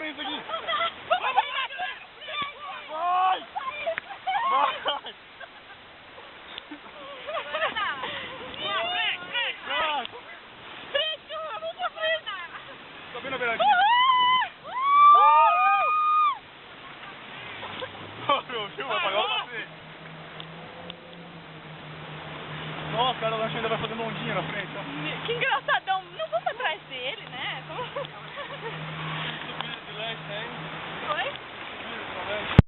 fazer isso aqui. Vai! Vai! Tô vendo a beiradinha. Meu filho, vai pagar o passeio. Nossa, cara, o lanche ainda vai fazendo ondinha na frente, ó.